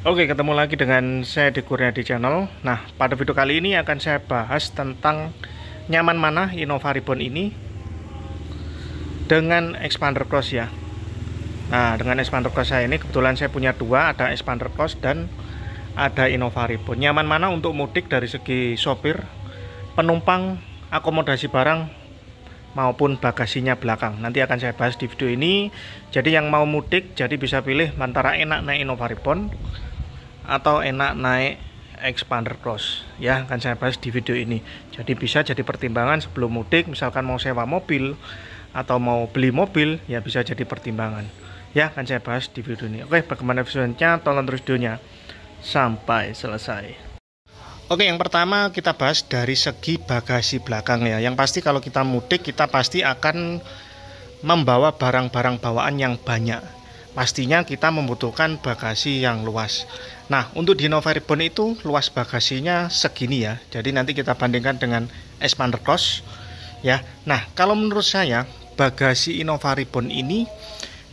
Oke, ketemu lagi dengan saya di Kurniadi Channel. Nah, pada video kali ini akan saya bahas tentang nyaman mana Innova Ribbon ini dengan expander cross ya. Nah, dengan expander cross saya ini kebetulan saya punya dua, ada expander cross dan ada Innova Ribbon. Nyaman mana untuk mudik dari segi sopir, penumpang, akomodasi barang maupun bagasinya belakang. Nanti akan saya bahas di video ini. Jadi yang mau mudik jadi bisa pilih antara enak naik Innova Ribbon atau enak naik expander cross ya, akan saya bahas di video ini. Jadi bisa jadi pertimbangan sebelum mudik, misalkan mau sewa mobil atau mau beli mobil ya, bisa jadi pertimbangan ya, akan saya bahas di video ini. Oke, bagaimana visualnya? Tonton terus videonya sampai selesai. Oke, yang pertama kita bahas dari segi bagasi belakang ya. Yang pasti kalau kita mudik kita pasti akan membawa barang-barang bawaan yang banyak. Pastinya kita membutuhkan bagasi yang luas. Nah, untuk di Innova Ribbon itu luas bagasinya segini ya. Jadi nanti kita bandingkan dengan expander cross ya. Nah, kalau menurut saya bagasi Innova Ribbon ini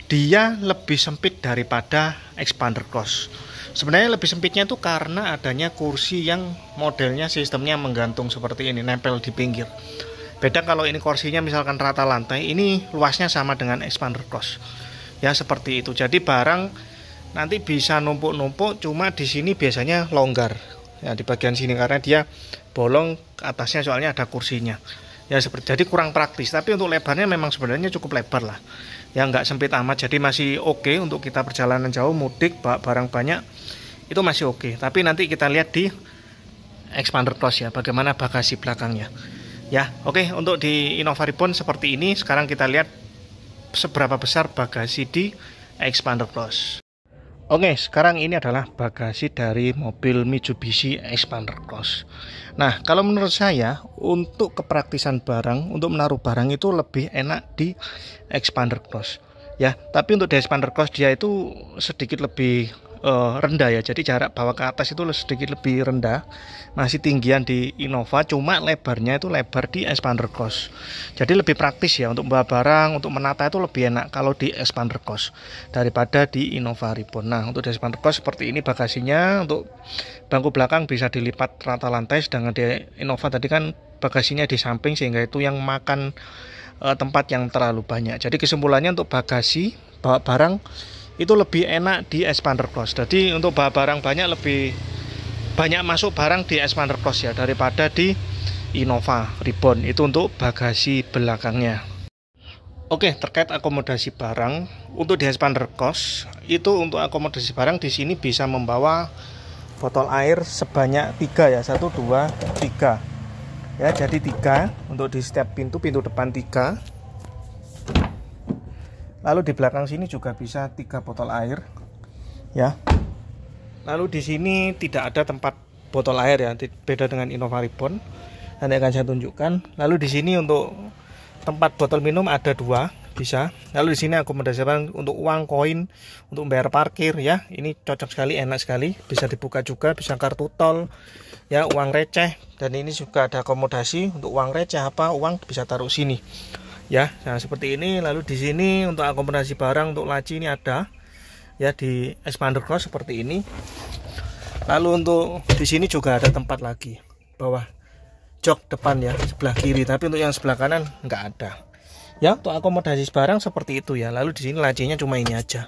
dia lebih sempit daripada expander cross. Sebenarnya lebih sempitnya itu karena adanya kursi yang modelnya sistemnya menggantung seperti ini, nempel di pinggir. Beda kalau ini kursinya misalkan rata lantai, ini luasnya sama dengan expander cross. Ya seperti itu. Jadi barang nanti bisa numpuk-numpuk, cuma di sini biasanya longgar. Ya di bagian sini karena dia bolong ke atasnya soalnya ada kursinya. Ya seperti, jadi kurang praktis. Tapi untuk lebarnya memang sebenarnya cukup lebar lah. Ya nggak sempit amat. Jadi masih oke untuk kita perjalanan jauh, mudik, bawa barang banyak itu masih oke. Tapi nanti kita lihat di expander cross ya, bagaimana bagasi belakangnya. Ya oke, untuk di Innova Ribbon seperti ini. Sekarang kita lihat seberapa besar bagasi di expander cross. Oke, sekarang ini adalah bagasi dari mobil Mitsubishi Expander Cross. Nah, kalau menurut saya untuk kepraktisan barang, untuk menaruh barang itu lebih enak di Expander Cross. Ya, tapi untuk di Expander Cross dia itu sedikit lebih rendah ya. Jadi jarak bawa ke atas itu sedikit lebih rendah. Masih tinggian di Innova, cuma lebarnya itu lebar di expander cross. Jadi lebih praktis ya untuk membawa barang, untuk menata itu lebih enak kalau di expander cross daripada di Innova Ribbon. Nah, untuk di expander cross seperti ini bagasinya. Untuk bangku belakang bisa dilipat rata lantai, sedangkan di Innova tadi kan bagasinya di samping sehingga itu yang makan tempat yang terlalu banyak. Jadi kesimpulannya untuk bagasi bawa barang itu lebih enak di expander cross. Jadi untuk bawa barang banyak, lebih banyak masuk barang di expander cross ya daripada di Innova Ribbon. Itu untuk bagasi belakangnya. Oke, terkait akomodasi barang untuk di expander cross itu, untuk akomodasi barang di sini bisa membawa botol air sebanyak 3 ya, 1, 2, 3 ya. Jadi 3 untuk di setiap pintu depan 3. Lalu di belakang sini juga bisa 3 botol air ya. Lalu di sini tidak ada tempat botol air ya, beda dengan Innova Ribbon. Nanti akan saya tunjukkan. Lalu di sini untuk tempat botol minum ada 2 bisa. Lalu di sini akomodasi barang untuk uang, koin, untuk bayar parkir ya. Ini cocok sekali, enak sekali. Bisa dibuka juga, bisa kartu tol ya, uang receh. Dan ini juga ada akomodasi untuk uang receh, apa uang bisa taruh sini. Ya, nah seperti ini. Lalu di sini untuk akomodasi barang, untuk laci ini ada ya di expander cross seperti ini. Lalu untuk di sini juga ada tempat lagi bawah jok depan ya, sebelah kiri. Tapi untuk yang sebelah kanan nggak ada. Ya, untuk akomodasi barang seperti itu ya. Lalu di sini lacinya cuma ini aja.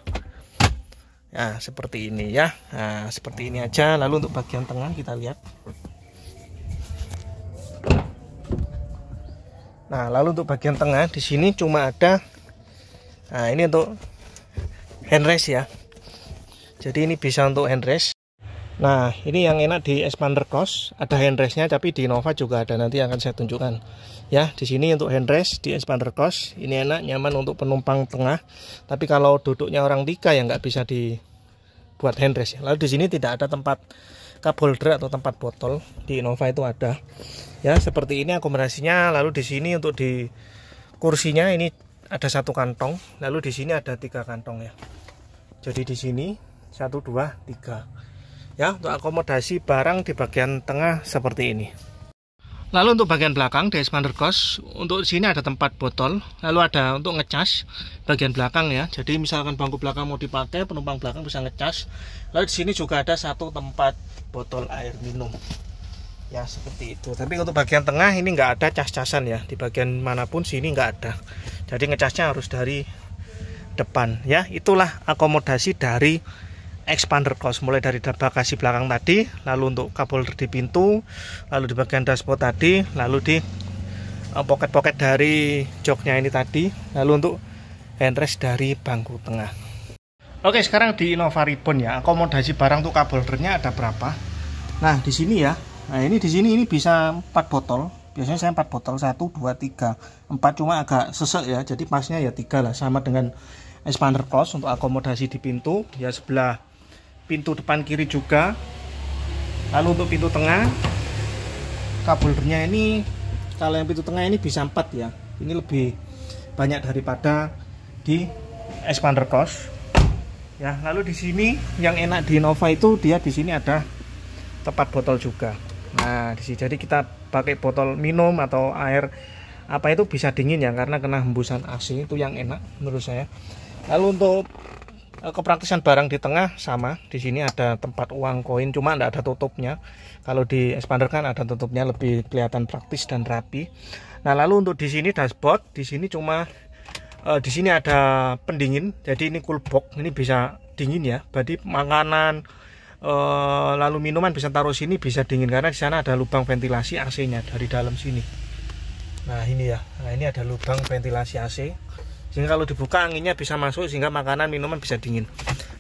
Ya, seperti ini ya. Nah, seperti ini aja. Lalu untuk bagian tengah kita lihat. Nah, lalu untuk bagian tengah di sini cuma ada, nah ini untuk handrest ya. Jadi ini bisa untuk handrest. Nah, ini yang enak di expander cross, ada handrestnya, tapi di Innova juga ada, nanti akan saya tunjukkan. Ya, di sini untuk handrest di expander cross, ini enak, nyaman untuk penumpang tengah. Tapi kalau duduknya orang 3 ya nggak bisa dibuat handrest. Lalu di sini tidak ada tempat cup holder atau tempat botol, di Innova itu ada. Ya, seperti ini akomodasinya. Lalu di sini untuk di kursinya ini ada 1 kantong, lalu di sini ada 3 kantong ya. Jadi di sini 1, 2, 3. Ya, untuk akomodasi barang di bagian tengah seperti ini. Lalu untuk bagian belakang di expander cross, untuk sini ada tempat botol, lalu ada untuk ngecas bagian belakang ya. Jadi misalkan bangku belakang mau dipakai, penumpang belakang bisa ngecas. Lalu di sini juga ada satu tempat botol air minum. Ya seperti itu. Tapi untuk bagian tengah ini nggak ada cas-casan ya. Di bagian manapun sini nggak ada. Jadi ngecasnya harus dari depan ya. Itulah akomodasi dari expander cross, mulai dari bagasi belakang tadi, lalu untuk cup holder di pintu, lalu di bagian dashboard tadi, lalu di pocket-pocket dari joknya ini tadi, lalu untuk handrest dari bangku tengah. Oke, sekarang di Innova Reborn ya, akomodasi barang untuk cup holdernya ada berapa? Nah, di sini ya. Nah, ini di sini ini bisa 4 botol. Biasanya saya 4 botol, 1 2 3. 4 cuma agak sesek ya. Jadi pasnya ya 3 lah, sama dengan expander cross. Untuk akomodasi di pintu ya sebelah pintu depan kiri juga. Lalu untuk pintu tengah, cup holdernya ini, kalau yang pintu tengah ini bisa 4 ya. Ini lebih banyak daripada di expander cross. Ya, lalu di sini yang enak di Innova itu dia di sini ada tempat botol juga. Nah, di sini jadi kita pakai botol minum atau air apa itu bisa dingin ya, karena kena hembusan AC, itu yang enak menurut saya. Lalu untuk kepraktisan barang di tengah sama, di sini ada tempat uang koin, cuma tidak ada tutupnya. Kalau di expander kan ada tutupnya, lebih kelihatan praktis dan rapi. Nah, lalu untuk di sini dashboard, di sini cuma di sini ada pendingin, jadi ini cool box, ini bisa dingin ya. Berarti makanan lalu minuman bisa taruh sini, bisa dingin karena di sana ada lubang ventilasi AC-nya dari dalam sini. Nah, ini ya. Nah, ini ada lubang ventilasi AC. Sehingga kalau dibuka anginnya bisa masuk sehingga makanan minuman bisa dingin.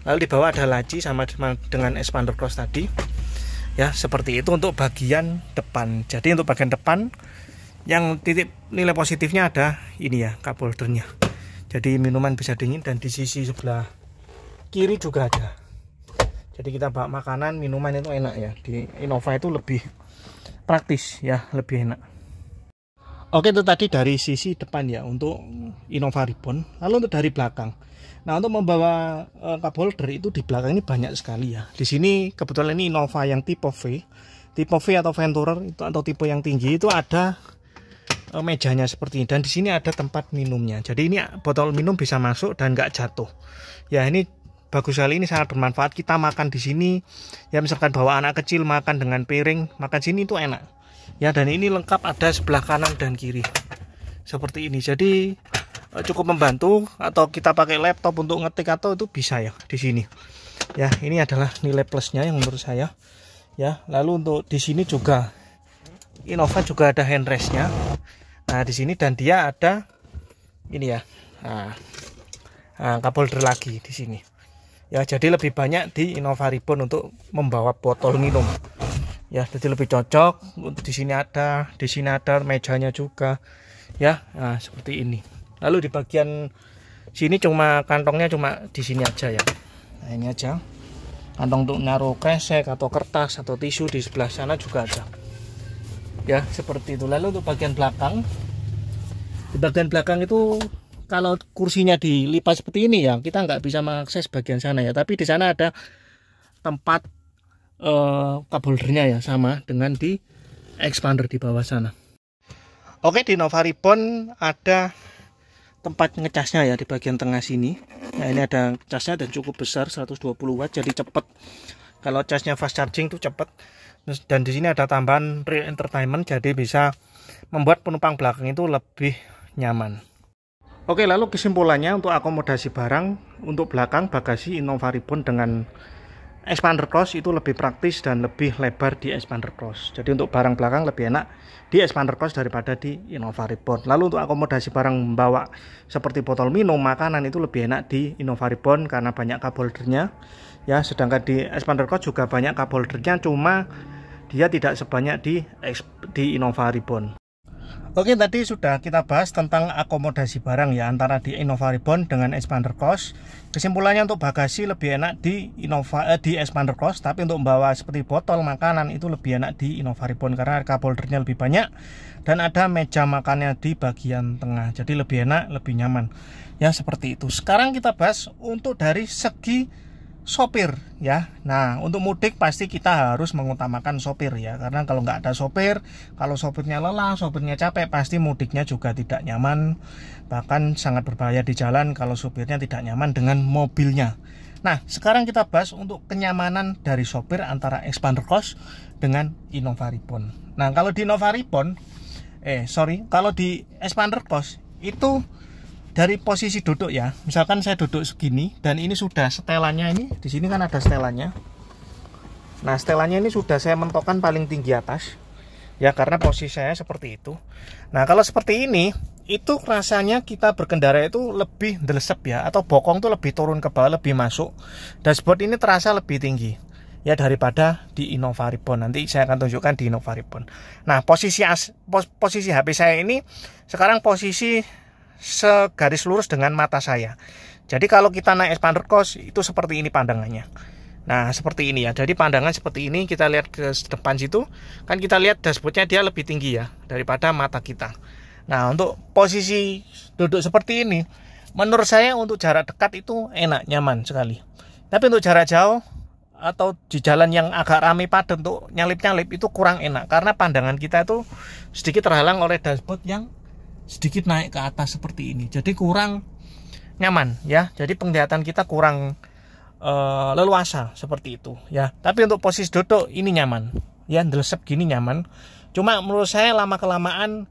Lalu di bawah ada laci sama dengan expander cross tadi. Ya, seperti itu untuk bagian depan. Jadi untuk bagian depan yang titik nilai positifnya ada ini ya, cup holdernya. Jadi minuman bisa dingin, dan di sisi sebelah kiri juga ada. Jadi kita bawa makanan, minuman itu enak ya. Di Innova itu lebih praktis ya, lebih enak. Oke, itu tadi dari sisi depan ya untuk Innova Reborn. Lalu untuk dari belakang. Nah, untuk membawa cup holder itu di belakang ini banyak sekali ya. Di sini kebetulan ini Innova yang tipe V. Tipe V atau Venturer itu atau tipe yang tinggi itu ada mejanya seperti ini, dan di sini ada tempat minumnya. Jadi ini botol minum bisa masuk dan nggak jatuh. Ya, ini bagus sekali, ini sangat bermanfaat. Kita makan di sini ya, misalkan bawa anak kecil makan dengan piring, makan sini itu enak. Ya, dan ini lengkap ada sebelah kanan dan kiri seperti ini. Jadi cukup membantu, atau kita pakai laptop untuk ngetik atau itu bisa ya di sini. Ya, ini adalah nilai plusnya yang menurut saya. Ya, lalu untuk di sini juga Innova juga ada handrestnya. Nah, di sini, dan dia ada ini ya. Cup holder lagi di sini. Ya, jadi lebih banyak di Innova Reborn untuk membawa botol minum. Ya, jadi lebih cocok. Untuk di sini ada mejanya juga. Ya, nah, seperti ini. Lalu di bagian sini cuma kantongnya cuma di sini aja ya. Nah, ini aja. Kantong untuk naruh kresek atau kertas atau tisu, di sebelah sana juga ada. Ya, seperti itu. Lalu untuk bagian belakang. Di bagian belakang itu kalau kursinya dilipat seperti ini ya, kita nggak bisa mengakses bagian sana ya. Tapi di sana ada tempat cup holdernya ya, sama dengan di expander di bawah sana. Oke, di Innova Reborn ada tempat ngecasnya ya di bagian tengah sini. Nah, ini ada casnya dan cukup besar, 120 watt, jadi cepet. Kalau casnya fast charging tuh cepet. Dan di sini ada tambahan rear entertainment, jadi bisa membuat penumpang belakang itu lebih nyaman. Oke, lalu kesimpulannya untuk akomodasi barang untuk belakang bagasi Innova Reborn dengan expander cross itu lebih praktis dan lebih lebar di expander cross. Jadi untuk barang belakang lebih enak di expander cross daripada di Innova Reborn. Lalu untuk akomodasi barang membawa seperti botol minum, makanan itu lebih enak di Innova Reborn karena banyak cup holdernya. Ya, sedangkan di expander cross juga banyak cup holdernya, cuma dia tidak sebanyak di Innova Reborn. Oke, tadi sudah kita bahas tentang akomodasi barang ya antara di Innova Reborn dengan expander cross. Kesimpulannya untuk bagasi lebih enak di expander cross, tapi untuk membawa seperti botol makanan itu lebih enak di Innova Reborn karena cup holdernya lebih banyak dan ada meja makannya di bagian tengah. Jadi lebih enak, lebih nyaman. Ya, seperti itu. Sekarang kita bahas untuk dari segi sopir ya. Nah, untuk mudik pasti kita harus mengutamakan sopir ya, karena kalau nggak ada sopir, kalau sopirnya lelah, sopirnya capek, pasti mudiknya juga tidak nyaman, bahkan sangat berbahaya di jalan kalau sopirnya tidak nyaman dengan mobilnya. Nah, sekarang kita bahas untuk kenyamanan dari sopir antara Xpander Cross dengan Innova Reborn. Nah, kalau di Innova Reborn, kalau di Xpander Cross itu dari posisi duduk ya, misalkan saya duduk segini dan ini sudah setelannya, ini di sini kan ada setelannya. Nah, setelannya ini sudah saya mentokkan paling tinggi atas ya, karena posisi saya seperti itu. Nah, kalau seperti ini itu rasanya kita berkendara itu lebih delesep ya, atau bokong tuh lebih turun ke bawah, lebih masuk. Dashboard ini terasa lebih tinggi ya daripada di Innova Reborn. Nanti saya akan tunjukkan di Innova Reborn. Nah, posisi HP saya ini sekarang posisi segaris lurus dengan mata saya. Jadi kalau kita naik Xpander Cross itu seperti ini pandangannya. Nah, seperti ini ya. Jadi pandangan seperti ini, kita lihat ke depan situ, kan kita lihat dashboardnya dia lebih tinggi ya daripada mata kita. Nah, untuk posisi duduk seperti ini, menurut saya untuk jarak dekat itu enak, nyaman sekali. Tapi untuk jarak jauh atau di jalan yang agak ramai padat untuk nyalip-nyalip itu kurang enak, karena pandangan kita itu sedikit terhalang oleh dashboard yang sedikit naik ke atas seperti ini, jadi kurang nyaman ya. Jadi penglihatan kita kurang leluasa seperti itu ya. Tapi untuk posisi duduk ini nyaman ya, delesep gini nyaman. Cuma menurut saya lama kelamaan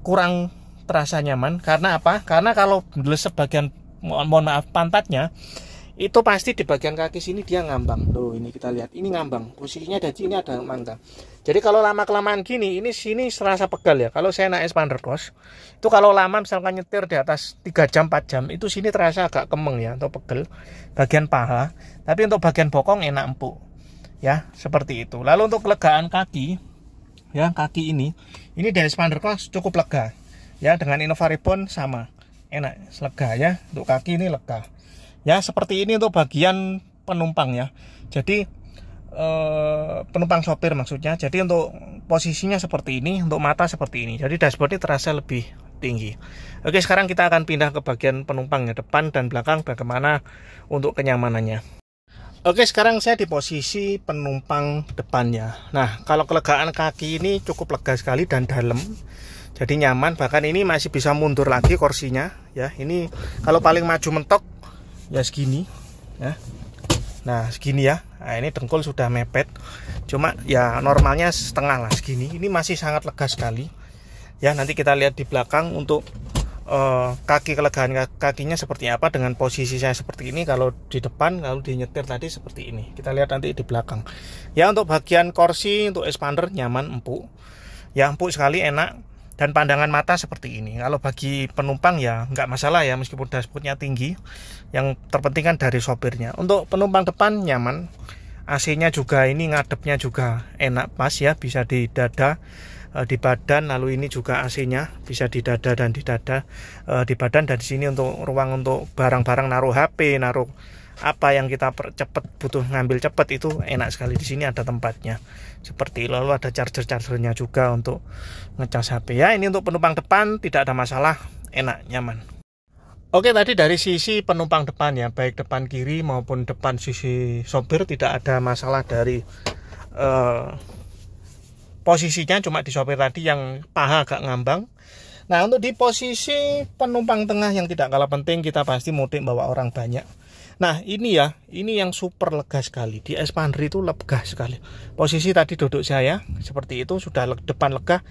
kurang terasa nyaman. Karena apa? Karena kalau delesep bagian, mohon maaf, pantatnya itu pasti di bagian kaki sini dia ngambang. Tuh, ini kita lihat, ini ngambang. Posisinya dari sini ada mangga. Jadi kalau lama kelamaan gini, ini sini serasa pegal ya. Kalau saya naik Xpander Cross, itu kalau lama misalkan nyetir di atas 3 jam 4 jam, itu sini terasa agak kemeng ya, atau pegel bagian paha. Tapi untuk bagian bokong enak, empuk. Ya, seperti itu. Lalu untuk kelegaan kaki, ya, kaki ini dari Xpander Cross cukup lega. Ya, dengan Innova Reborn sama. Enak, lega ya. Untuk kaki ini lega. Ya, seperti ini untuk bagian penumpang ya. Jadi penumpang sopir maksudnya. Jadi untuk posisinya seperti ini, untuk mata seperti ini. Jadi dashboardnya terasa lebih tinggi. Oke, sekarang kita akan pindah ke bagian penumpang ya, depan dan belakang, bagaimana untuk kenyamanannya. Oke, sekarang saya di posisi penumpang depannya. Nah, kalau kelegaan kaki ini cukup lega sekali dan dalam. Jadi nyaman, bahkan ini masih bisa mundur lagi kursinya ya. Ini kalau paling maju mentok ya segini ya. Nah, segini ya. Nah, ini dengkul sudah mepet. Cuma ya normalnya setengah lah segini. Ini masih sangat lega sekali. Ya, nanti kita lihat di belakang untuk kaki, kelegaan kakinya seperti apa dengan posisi saya seperti ini. Kalau di depan, kalau di nyetir tadi seperti ini. Kita lihat nanti di belakang. Ya, untuk bagian kursi untuk Xpander nyaman, empuk. Ya, empuk sekali, enak. Dan pandangan mata seperti ini. Kalau bagi penumpang ya nggak masalah ya, meskipun dashboardnya tinggi. Yang terpenting kan dari sopirnya. Untuk penumpang depan nyaman. AC-nya juga ini ngadepnya juga enak pas ya, bisa di dada, di badan. Lalu ini juga AC-nya bisa di dada dan di dada, di badan. Dan di sini untuk ruang untuk barang-barang, naruh HP, naruh apa yang kita butuh ngambil cepet, itu enak sekali. Di sini ada tempatnya seperti, lalu ada chargernya juga untuk ngecas HP ya. Ini untuk penumpang depan tidak ada masalah, enak, nyaman. Oke, tadi dari sisi penumpang depan ya, baik depan kiri maupun depan sisi sopir tidak ada masalah dari posisinya. Cuma di sopir tadi yang paha agak ngambang. Nah, untuk di posisi penumpang tengah yang tidak kalah penting, kita pasti mudik bawa orang banyak. Nah, ini ya, ini yang super lega sekali. Di Xpander itu lega sekali. Posisi tadi duduk saya seperti itu, sudah depan lega.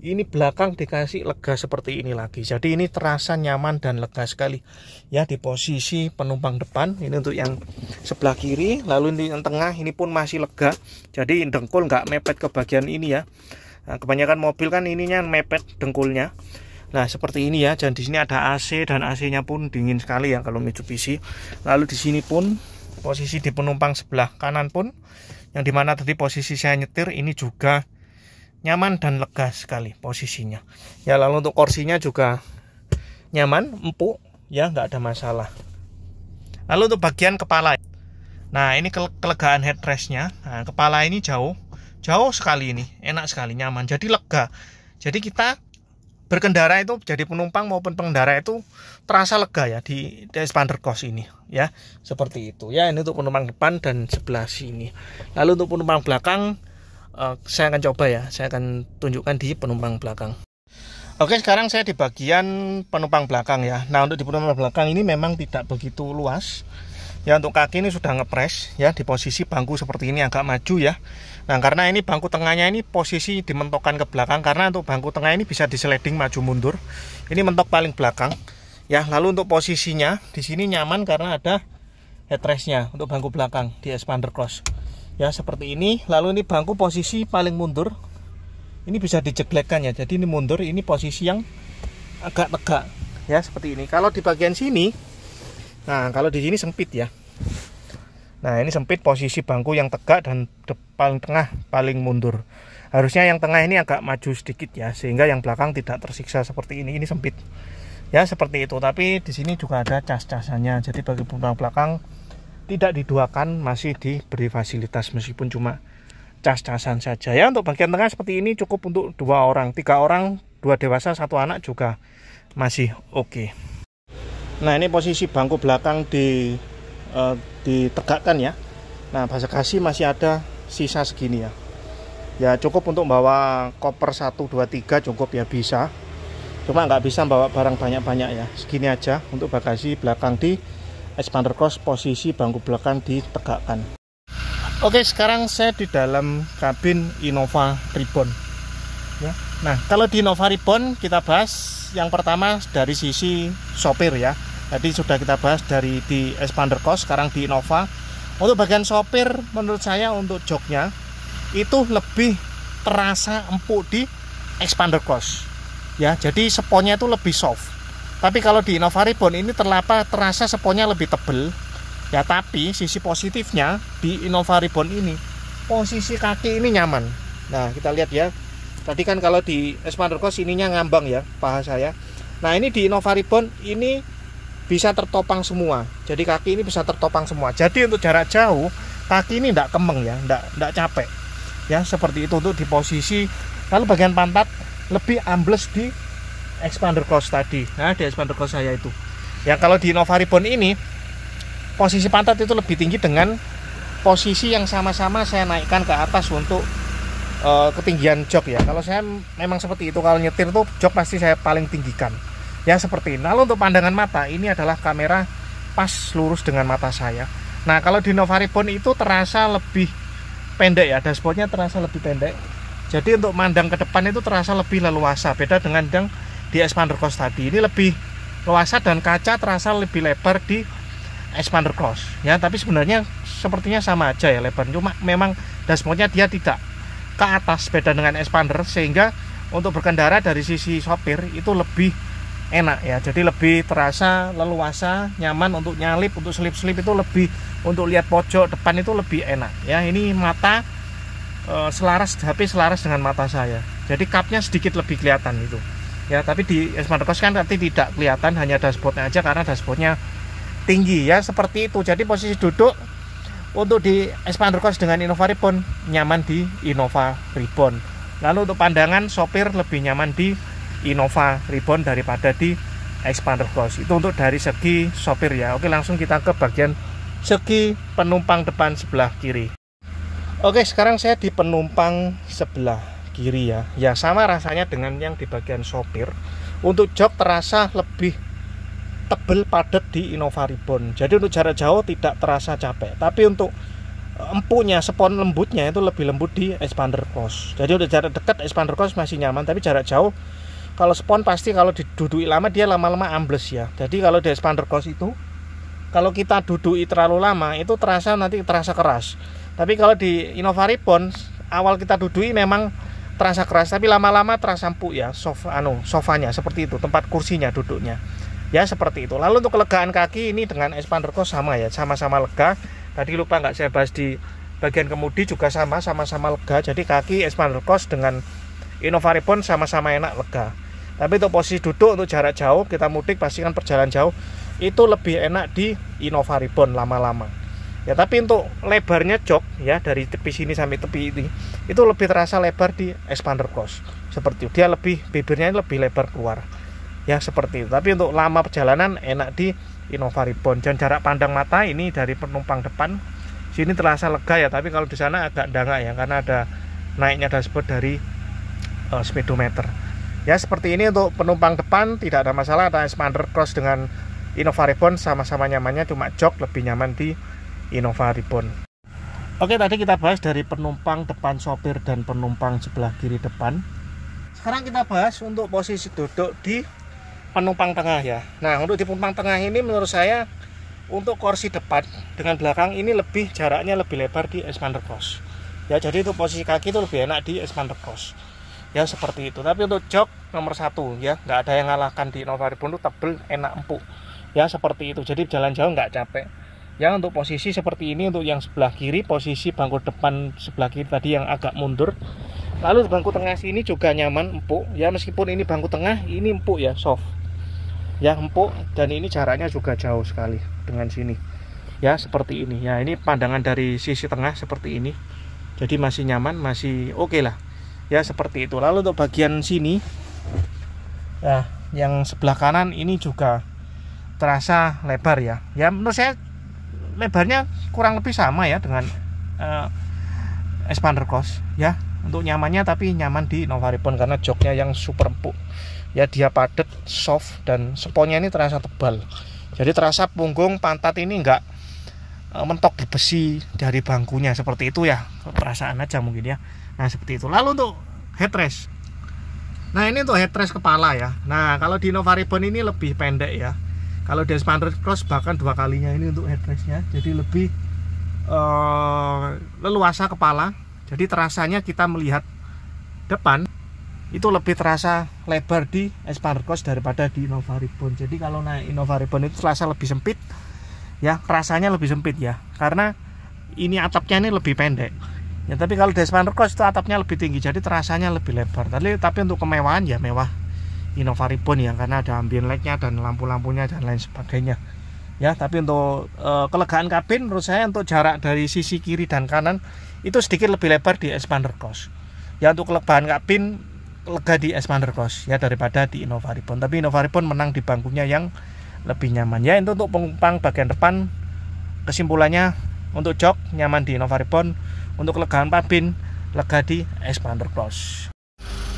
Ini belakang dikasih lega seperti ini lagi. Jadi ini terasa nyaman dan lega sekali. Ya, di posisi penumpang depan, ini untuk yang sebelah kiri. Lalu di yang tengah ini pun masih lega. Jadi dengkul nggak mepet ke bagian ini ya. Nah, kebanyakan mobil kan ininya mepet dengkulnya. Nah, seperti ini ya. Dan di sini ada AC, dan AC-nya pun dingin sekali ya kalau Mitsubishi. Lalu di sini pun posisi di penumpang sebelah kanan pun, yang dimana tadi posisi saya nyetir, ini juga nyaman dan lega sekali posisinya. Ya, lalu untuk kursinya juga nyaman, empuk ya, nggak ada masalah. Lalu untuk bagian kepala. Nah, ini kelegaan headrestnya. Nah, kepala ini jauh sekali, ini enak sekali, nyaman. Jadi lega. Jadi kita berkendara itu, jadi penumpang maupun pengendara itu terasa lega ya di expander coach ini ya, seperti itu ya. Ini untuk penumpang depan dan sebelah sini. Lalu untuk penumpang belakang, saya akan coba ya, saya akan tunjukkan di penumpang belakang. Oke, sekarang saya di bagian penumpang belakang ya. Nah, untuk di penumpang belakang ini memang tidak begitu luas ya. Untuk kaki ini sudah ngepres ya, di posisi bangku seperti ini agak maju ya. Nah, karena ini bangku tengahnya ini posisi dimentokkan ke belakang, karena untuk bangku tengah ini bisa disliding maju mundur. Ini mentok paling belakang ya. Lalu untuk posisinya di sini nyaman karena ada headrestnya untuk bangku belakang di expander coach ya, seperti ini. Lalu ini bangku posisi paling mundur, ini bisa dijeglekkan ya, jadi ini mundur, ini posisi yang agak tegak ya, seperti ini. Kalau di bagian sini, nah kalau di sini sempit ya. Nah, ini sempit, posisi bangku yang tegak dan paling tengah paling mundur. Harusnya yang tengah ini agak maju sedikit ya, sehingga yang belakang tidak tersiksa seperti ini. Ini sempit ya, seperti itu. Tapi di sini juga ada cas-casannya, jadi bagi penumpang belakang tidak diduakan, masih diberi fasilitas meskipun cuma cas-casan saja ya. Untuk bagian tengah seperti ini cukup untuk 2 orang, 3 orang, 2 dewasa, 1 anak juga masih oke. Nah, ini posisi bangku belakang ditegakkan ya. Nah, bagasi masih ada sisa segini ya. Ya cukup untuk bawa koper 1, 2, 3 cukup ya, bisa. Cuma nggak bisa bawa barang banyak-banyak ya. Segini aja untuk bagasi belakang di expander coach, posisi bangku belakang ditegakkan. Oke, sekarang saya di dalam kabin Innova Reborn ya. Nah, kalau di Innova Reborn kita bahas yang pertama dari sisi sopir ya. Tadi sudah kita bahas dari di expander coach, sekarang di Innova. Untuk bagian sopir, menurut saya untuk joknya itu lebih terasa empuk di expander coach ya. Jadi sponnya itu lebih soft. Tapi kalau di Innova Reborn ini terasa sponnya lebih tebel ya. Tapi sisi positifnya di Innova Reborn ini, posisi kaki ini nyaman. Nah, kita lihat ya. Tadi kan kalau di expander coach ininya ngambang ya paha saya. Nah, ini di Innova Reborn ini bisa tertopang semua, jadi kaki ini bisa tertopang semua. Jadi untuk jarak jauh kaki ini tidak kemeng ya, tidak capek ya, seperti itu untuk di posisi. Lalu bagian pantat lebih ambles di expander coach tadi. Nah, di expander coach saya itu ya, kalau di Innova Reborn ini posisi pantat itu lebih tinggi dengan posisi yang sama-sama saya naikkan ke atas untuk ketinggian jok ya. Kalau saya memang seperti itu, kalau nyetir tuh jok pasti saya paling tinggikan ya, seperti ini. Lalu untuk pandangan mata, ini adalah kamera pas lurus dengan mata saya. Nah, kalau di Innova Reborn itu terasa lebih pendek ya, dashboardnya terasa lebih pendek. Jadi untuk mandang ke depan itu terasa lebih leluasa, beda dengan yang di expander coach tadi. Ini lebih luasa dan kaca terasa lebih lebar di expander coach ya. Tapi sebenarnya sepertinya sama aja ya lebar, cuma memang dashboardnya dia tidak ke atas, beda dengan expander, sehingga untuk berkendara dari sisi sopir itu lebih enak ya. Jadi lebih terasa leluasa, nyaman untuk nyalip, untuk selip-selip itu lebih, untuk lihat pojok depan itu lebih enak ya. Ini mata selaras, HP selaras dengan mata saya, jadi cupnya sedikit lebih kelihatan itu ya. Tapi di expander coach kan nanti tidak kelihatan, hanya dashboardnya aja karena dashboardnya tinggi ya, seperti itu. Jadi posisi duduk untuk di expander coach dengan Innova Reborn nyaman di Innova Reborn. Lalu untuk pandangan sopir lebih nyaman di Innova Reborn daripada di expander coach. Itu untuk dari segi sopir ya. Oke, langsung kita ke bagian segi penumpang depan sebelah kiri. Oke, sekarang saya di penumpang sebelah kiri ya. Ya sama rasanya dengan yang di bagian sopir. Untuk jok terasa lebih tebel padat di Innova Reborn. Jadi untuk jarak jauh tidak terasa capek. Tapi untuk empuknya, spon lembutnya itu lebih lembut di expander coach. Jadi untuk jarak dekat expander coach masih nyaman, tapi jarak jauh kalau spon pasti kalau diduduki lama dia lama-lama ambles ya. Jadi kalau di expander coach itu kalau kita duduki terlalu lama itu nanti terasa keras. Tapi kalau di Innova Reborn awal kita duduki memang terasa keras, tapi lama-lama terasa empuk ya, sofanya seperti itu, tempat kursinya, duduknya ya, seperti itu. Lalu untuk kelegaan kaki ini dengan expander coach sama ya, sama-sama lega. Tadi lupa nggak saya bahas di bagian kemudi juga sama-sama lega. Jadi kaki expander coach dengan Innova Reborn sama-sama enak, lega. Tapi untuk posisi duduk untuk jarak jauh, kita mudik pastikan perjalanan jauh, itu lebih enak di Innova Reborn lama-lama Ya, tapi untuk lebarnya jok ya, dari tepi sini sampai tepi ini itu lebih terasa lebar di Expander Cross. Seperti itu. Dia lebih, bibirnya lebih lebar keluar. Ya, seperti itu. Tapi untuk lama perjalanan enak di Innova Reborn. Dan jarak pandang mata ini dari penumpang depan sini terasa lega ya, tapi kalau di sana agak dangak ya, karena ada naiknya dashboard dari speedometer. Ya, seperti ini untuk penumpang depan tidak ada masalah. Ada Expander Cross dengan Innova Reborn sama-sama nyamannya, cuma jok lebih nyaman di Innova Reborn. Oke, tadi kita bahas dari penumpang depan sopir dan penumpang sebelah kiri depan. Sekarang kita bahas untuk posisi duduk di penumpang tengah ya. Nah, untuk di penumpang tengah ini menurut saya untuk kursi depan dengan belakang ini jaraknya lebih lebar di Expander Cross. Ya, jadi untuk posisi kaki itu lebih enak di Expander Cross. Ya, seperti itu. Tapi untuk jok nomor 1 ya, nggak ada yang ngalahkan di Innova Reborn, itu tebel, enak, empuk. Ya, seperti itu. Jadi jalan jauh nggak capek. Ya, untuk posisi seperti ini untuk yang sebelah kiri, posisi bangku depan sebelah kiri tadi yang agak mundur. Lalu bangku tengah sini juga nyaman, empuk. Ya, meskipun ini bangku tengah, ini empuk ya, soft. Ya, empuk, dan ini jaraknya juga jauh sekali dengan sini. Ya, seperti ini. Ya, ini pandangan dari sisi tengah seperti ini. Jadi masih nyaman, masih oke lah. Ya, seperti itu. Lalu untuk bagian sini, ya, yang sebelah kanan ini juga terasa lebar ya. Ya, menurut saya lebarnya kurang lebih sama ya dengan Expander Cross ya, untuk nyamannya, tapi nyaman di Innova Reborn karena joknya yang super empuk ya, dia padat, soft, dan sponnya ini terasa tebal, jadi terasa punggung pantat ini enggak mentok di besi dari bangkunya, seperti itu ya, perasaan aja mungkin ya. Nah, seperti itu. Lalu untuk headrest, nah ini untuk headrest kepala ya. Nah, kalau di Innova Reborn ini lebih pendek ya. Kalau di Expander Cross bahkan 2 kalinya ini untuk headrestnya, jadi lebih leluasa kepala. Jadi terasanya kita melihat depan itu lebih terasa lebar di Expander Cross daripada di Innova Reborn. Jadi kalau naik Innova Reborn itu terasa lebih sempit ya, rasanya lebih sempit ya, karena ini atapnya ini lebih pendek ya. Tapi kalau di Expander Cross itu atapnya lebih tinggi, jadi terasanya lebih lebar. Tapi untuk kemewahan ya mewah Innova Reborn ya, karena ada ambient light-nya dan lampu-lampunya dan lain sebagainya ya. Tapi untuk kelegaan kabin menurut saya untuk jarak dari sisi kiri dan kanan itu sedikit lebih lebar di Expander Cross ya. Untuk kelegaan kabin lega di Expander Cross ya daripada di Innova Reborn. Tapi Innova Reborn menang di bangkunya yang lebih nyaman ya. Itu untuk penumpang bagian depan. Kesimpulannya untuk jok nyaman di Innova Reborn, untuk kelegaan kabin lega di Expander Cross.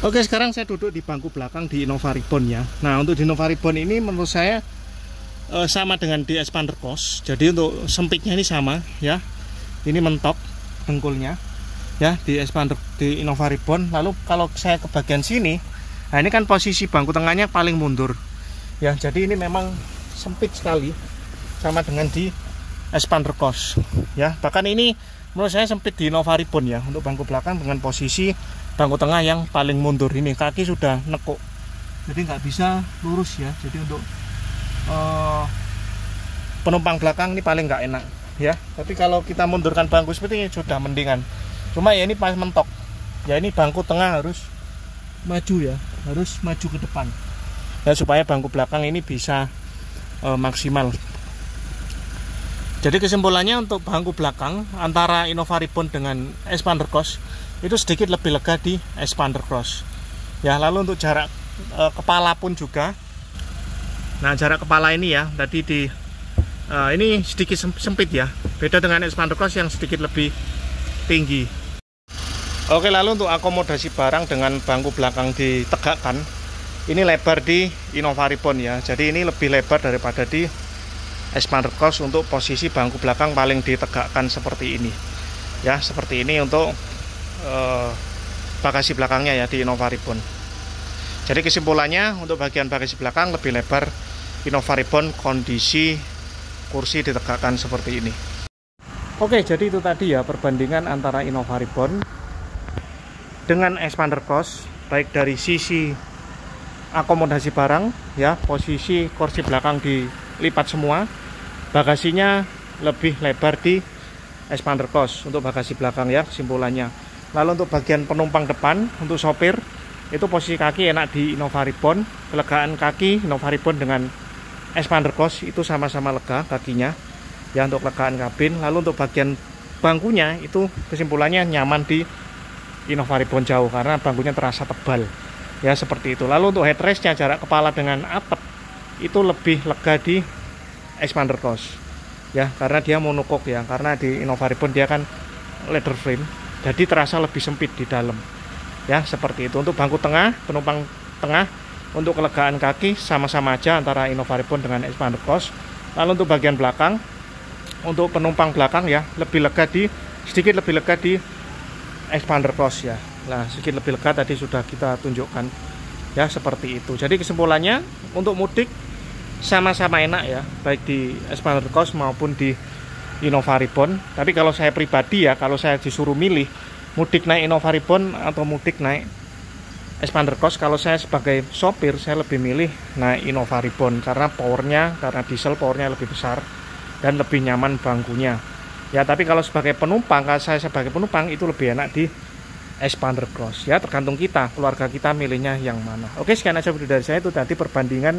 Oke, sekarang saya duduk di bangku belakang di Innova Reborn ya. Nah, untuk di Innova Reborn ini menurut saya sama dengan di Expander Cross. Jadi untuk sempitnya ini sama ya. Ini mentok dengkulnya ya di Innova Reborn. Lalu kalau saya ke bagian sini, nah ini kan posisi bangku tengahnya paling mundur ya. Jadi ini memang sempit sekali, sama dengan di Expander Cross ya. Bahkan ini menurut saya sempit di Innova Reborn ya, untuk bangku belakang dengan posisi bangku tengah yang paling mundur. Ini kaki sudah nekuk, jadi nggak bisa lurus ya. Jadi untuk penumpang belakang ini paling nggak enak ya. Tapi kalau kita mundurkan bangku seperti ini sudah mendingan. Cuma ya ini pas mentok ya, ini bangku tengah harus maju ya, harus maju ke depan ya, supaya bangku belakang ini bisa maksimal. Jadi kesimpulannya untuk bangku belakang antara Innova Reborn dengan Expander Cross itu sedikit lebih lega di Expander Cross ya. Lalu untuk jarak kepala pun juga. Nah, jarak kepala ini ya tadi ini sedikit sempit ya, beda dengan Expander Cross yang sedikit lebih tinggi. Oke, lalu untuk akomodasi barang dengan bangku belakang ditegakkan, ini lebar di Innova Reborn ya. Jadi ini lebih lebar daripada di Expander Cross untuk posisi bangku belakang paling ditegakkan seperti ini ya. Seperti ini untuk bagasi belakangnya ya di Innova Reborn. Jadi kesimpulannya untuk bagian bagasi belakang lebih lebar Innova Reborn, kondisi kursi ditegakkan seperti ini. Oke, jadi itu tadi ya perbandingan antara Innova Reborn dengan Expander Cross, baik dari sisi akomodasi barang ya, posisi kursi belakang dilipat semua, bagasinya lebih lebar di Expander Cross untuk bagasi belakang ya kesimpulannya. Lalu untuk bagian penumpang depan, untuk sopir itu posisi kaki enak di Innova Reborn, kelegaan kaki Innova Reborn dengan Expander Cross itu sama-sama lega kakinya ya, untuk kelegaan kabin. Lalu untuk bagian bangkunya itu kesimpulannya nyaman di Innova Reborn jauh karena bangkunya terasa tebal, ya seperti itu. Lalu untuk headrestnya, jarak kepala dengan atap itu lebih lega di Xpander Cross, ya, karena dia monokok ya, karena di Innova Reborn dia kan leather frame, jadi terasa lebih sempit di dalam, ya seperti itu. Untuk bangku tengah, penumpang tengah, untuk kelegaan kaki sama-sama aja antara Innova Reborn dengan Xpander Cross. Lalu untuk bagian belakang, untuk penumpang belakang ya sedikit lebih lega di Xpander Cross ya. Nah, sedikit lebih lega tadi sudah kita tunjukkan, ya seperti itu. Jadi kesimpulannya untuk mudik sama-sama enak ya, baik di Xpander Cross maupun di Innova Reborn. Tapi kalau saya pribadi ya, kalau saya disuruh milih mudik naik Innova Reborn atau mudik naik Xpander Cross, kalau saya sebagai sopir saya lebih milih naik Innova Reborn karena karena diesel powernya lebih besar dan lebih nyaman bangkunya. Ya, tapi kalau sebagai penumpang, kalau saya sebagai penumpang itu lebih enak di Xpander Cross. Ya, tergantung kita, keluarga kita milihnya yang mana. Oke, sekian aja video dari saya. Itu tadi perbandingan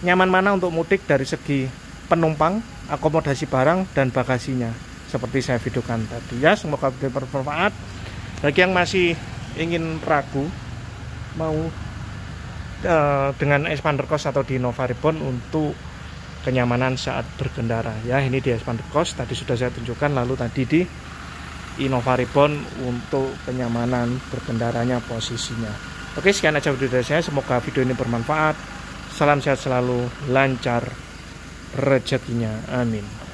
nyaman mana untuk mudik dari segi penumpang, akomodasi barang, dan bagasinya. Seperti saya videokan tadi ya. Semoga video bermanfaat. Bagi yang masih ingin ragu mau dengan Xpander Cross atau di Innova Reborn untuk kenyamanan saat berkendara ya, ini di Xpander Cross tadi sudah saya tunjukkan, lalu tadi di Innova Reborn untuk kenyamanan berkendaranya, posisinya. Oke, sekian aja video dari saya, semoga video ini bermanfaat. Salam sehat selalu, lancar rezekinya, amin.